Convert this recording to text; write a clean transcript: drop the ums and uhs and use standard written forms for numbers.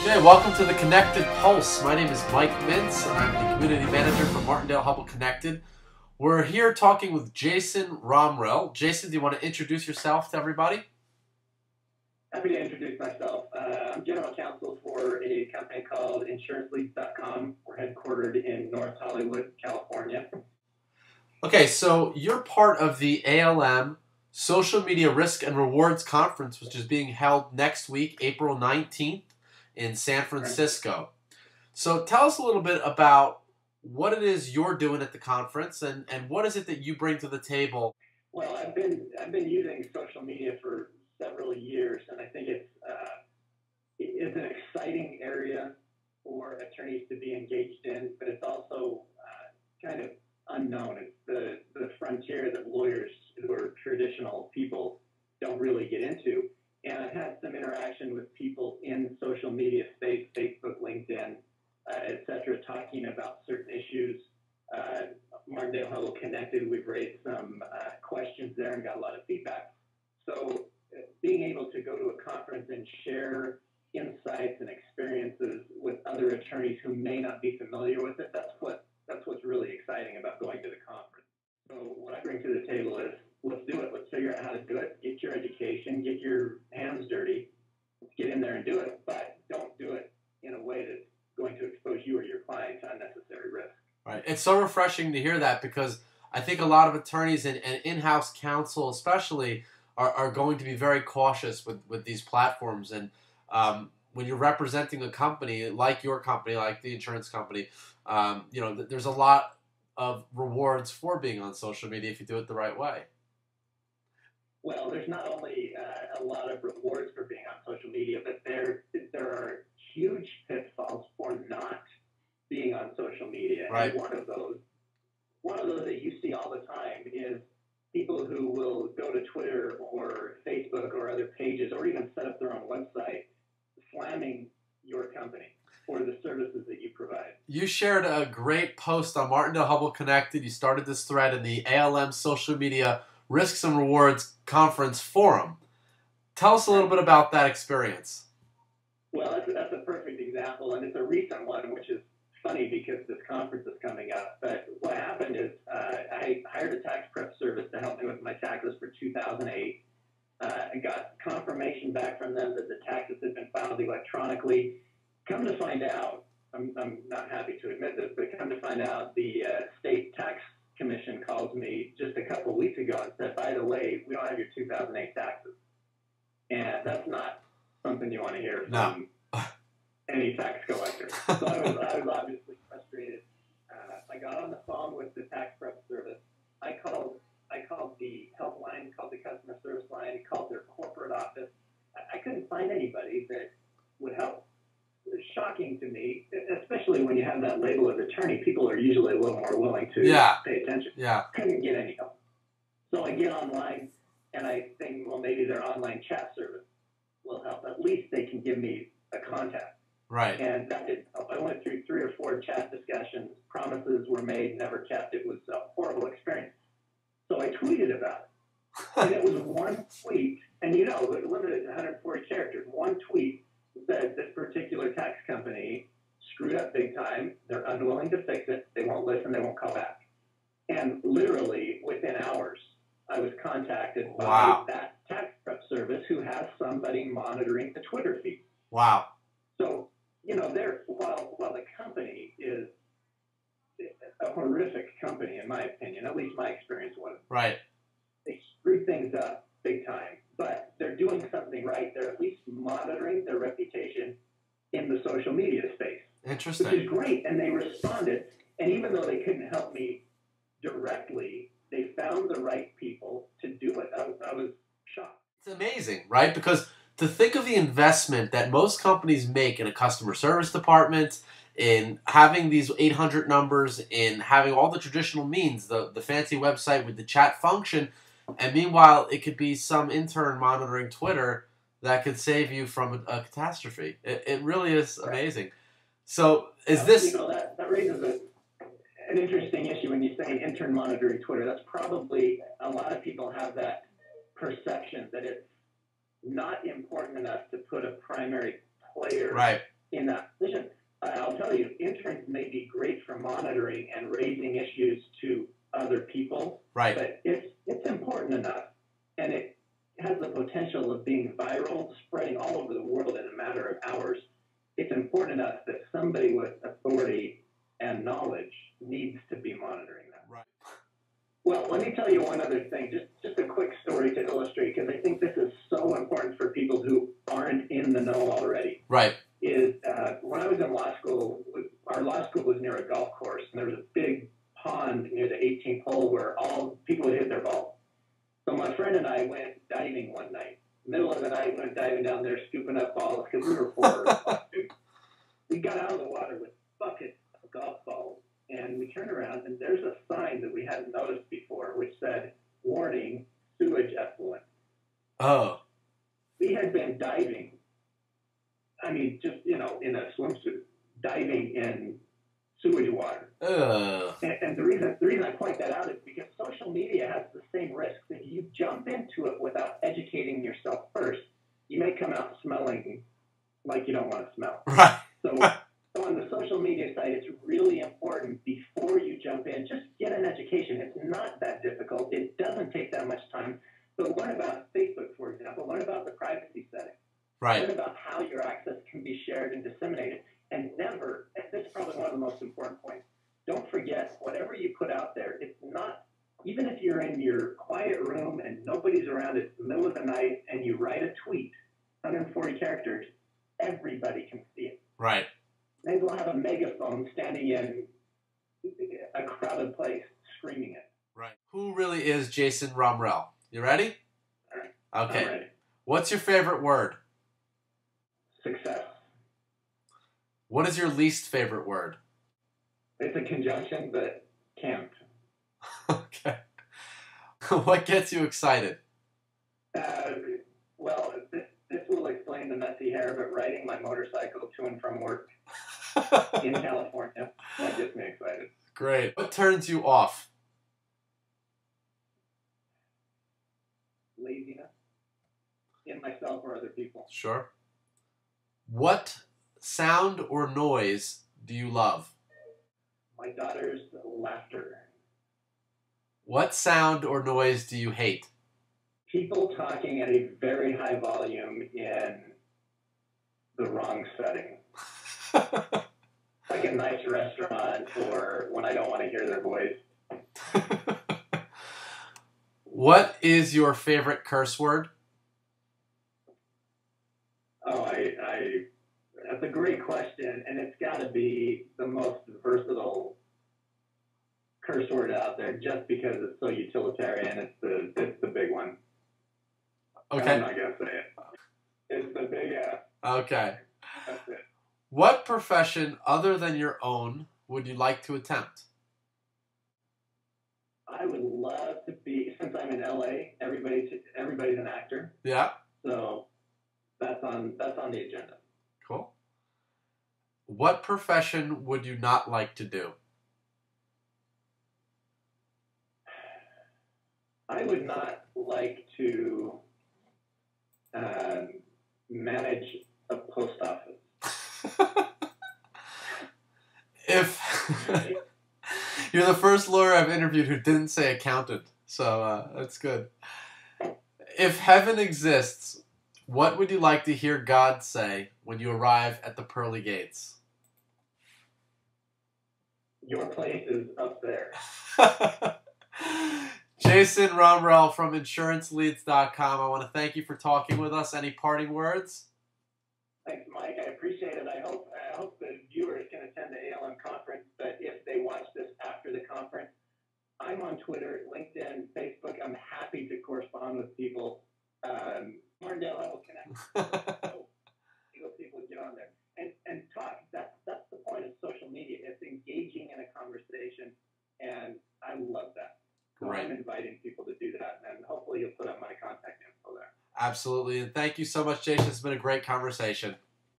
Okay, welcome to the Connected Pulse. My name is Mike Mintz, and I'm the Community Manager for Martindale Hubble Connected. We're here talking with Jason Romrell. Jason, do you want to introduce yourself to everybody? Happy to introduce myself. I'm General Counsel for a company called InsuranceLeads.com. We're headquartered in North Hollywood, California. Okay, so you're part of the ALM Social Media Risk and Rewards Conference, which is being held next week, April 19th in San Francisco. So tell us a little bit about what it is you're doing at the conference and what is it that you bring to the table? Well, I've been using social media for several years, and I think it's an exciting area for attorneys to be engaged in, but it's also kind of unknown. It's the frontier that lawyers who are traditional people don't really get into. And I've had some interaction with people in social media space, Facebook, LinkedIn, et cetera, talking about certain issues. Martindale Hubble Connected, we've raised some questions there and got a lot of feedback. So being able to go to a conference and share insights and experiences with other attorneys who may not be familiar with it, that's what's really exciting about going to the conference. So what I bring to the table is, let's do it. Let's figure out how to do it. Get your education, get your hands dirty, let's get in there and do it, but don't do it in a way that's going to expose you or your client to unnecessary risk. Right. It's so refreshing to hear that because I think a lot of attorneys and in-house counsel especially are going to be very cautious with these platforms. And when you're representing a company, like your company, like the insurance company, there's a lot of rewards for being on social media if you do it the right way. Well, there's not only a lot of rewards for being on social media, but there are huge pitfalls for not being on social media. Right. And one of those that you see all the time is people who will go to Twitter or Facebook or other pages or even set up their own website slamming your company for the services that you provide. You shared a great post on Martindale Hubble Connected. You started this thread in the ALM Social Media Risks and Rewards Conference Forum. Tell us a little bit about that experience. Well, that's a perfect example, and it's a recent one, which is funny because this conference is coming up. But what happened is I hired a tax prep service to help me with my taxes for 2008. I got confirmation back from them that the taxes had been filed electronically. Come to find out, I'm not happy to admit this, but come to find out the state tax commission calls me just a couple of weeks ago and said, by the way, we don't have your 2008 taxes. And that's not something you want to hear from any tax collector. So I was obviously frustrated. I got on the phone with the tax prep service. I called the helpline, called the customer service line, called their corporate office. I couldn't find anybody that would help. It was shocking to me, especially when you have that label of attorney. People are usually a little more willing to pay attention. Yeah. Couldn't get any help. So I get online and I think, well, maybe their online chat service will help. At least they can give me a contact. Right. And that didn't help. I went through 3 or 4 chat discussions. Promises were made, never kept. It was a horrible experience. So I tweeted about it. And it was one tweet. And it was limited to 140 characters. One tweet said this particular tax company screwed up big time. They're unwilling to fix it. They won't listen. They won't call back. And literally within hours, I was contacted by that tax prep service who has somebody monitoring the Twitter feed. Wow. So, while the company is a horrific company, in my opinion, at least my experience was, right, they screw things up big time, but they're doing something right. They're at least monitoring their reputation in the social media space. Interesting. Which is great, and they responded, and even though they couldn't help me directly, they found the right people to do it. I was shocked. It's amazing, right? Because to think of the investment that most companies make in a customer service department, in having these 800 numbers, in having all the traditional means, the fancy website with the chat function, and meanwhile, it could be some intern monitoring Twitter that could save you from a catastrophe. It really is amazing. So is this... that raises an interesting issue when you say intern monitoring Twitter. That's probably, a lot of people have that perception that it's not important enough to put a primary player in that position. I'll tell you, interns may be great for monitoring and raising issues to other people, Right. but it's important enough, and it has the potential of being viral, spreading all over the world in a matter of hours. It's important enough that somebody with authority and knowledge needs to be monitoring that. Right. Well, let me tell you one other thing, just a quick story to illustrate, because I think this is so important for people who aren't in the know already. Right. Is when I was in law school, our law school was near a golf course, and there was a big pond near the 18th hole where all people would hit their balls. So my friend and I went diving one night. Middle of the night, we went diving down there, scooping up balls, because we were poor. We got out of the water with buckets of golf balls, and we turned around, and there's a sign that we hadn't noticed before, which said, "Warning, sewage effluent." Oh. We had been diving, I mean, just, in a swimsuit, diving in sewage water. And the reason I point that out is because social media has the same risks. If you jump into it without educating yourself first, you may come out smelling like you don't want to smell. Right. So on the social media side, it's really important before you jump in, just get an education. It's not that difficult. It doesn't take that much time. So learn about Facebook, for example. Learn about the privacy settings. Right. Learn about how your access can be shared and disseminated. And never, and this is probably one of the most important points, don't forget, whatever you put out there, it's not, even if you're in your quiet room and nobody's around, it's the middle of the night, and you write a tweet, 140 characters, everybody can see it. Right. Maybe we'll have a megaphone standing in a crowded place screaming it. Right. Who really is Jason Romrell? You ready? All right. Okay. I'm ready. What's your favorite word? Success. What is your least favorite word? It's a conjunction, but can't. Okay. What gets you excited? Well, this will explain the messy hair, but riding my motorcycle to and from work in California, that gets me excited. Great. What turns you off? Laziness in myself or other people. Sure. What sound or noise do you love? My daughter's laughter. What sound or noise do you hate? People talking at a very high volume in the wrong setting. Like a nice restaurant or when I don't want to hear their voice. What is your favorite curse word? Oh, that's a great question, and it's got to be the most versatile curse word out there, just because it's so utilitarian. It's the big one. Okay. I'm not gonna say it. It's the big F. Okay. That's it. What profession other than your own would you like to attempt? I would love to be, since I'm in LA, everybody's an actor. Yeah. So that's on the agenda. Cool. What profession would you not like to do? I would not like to manage a post office. If you're the first lawyer I've interviewed who didn't say accountant, so that's good. If heaven exists, what would you like to hear God say when you arrive at the pearly gates? Your place is up there. Jason Romrell from InsuranceLeads.com. I want to thank you for talking with us. Any parting words? Thanks, Mike. I appreciate it. I hope the viewers can attend the ALM conference, but if they watch this after the conference, I'm on Twitter, LinkedIn, Facebook. I'm happy to correspond with people. Marndale, I will connect. So people get on there and talk. That's the point of social media. It's engaging in a conversation, and I love that. So Great. I'm inviting people to do that, and hopefully you'll put up my contact info there. Absolutely. And thank you so much, Jason. It's been a great conversation.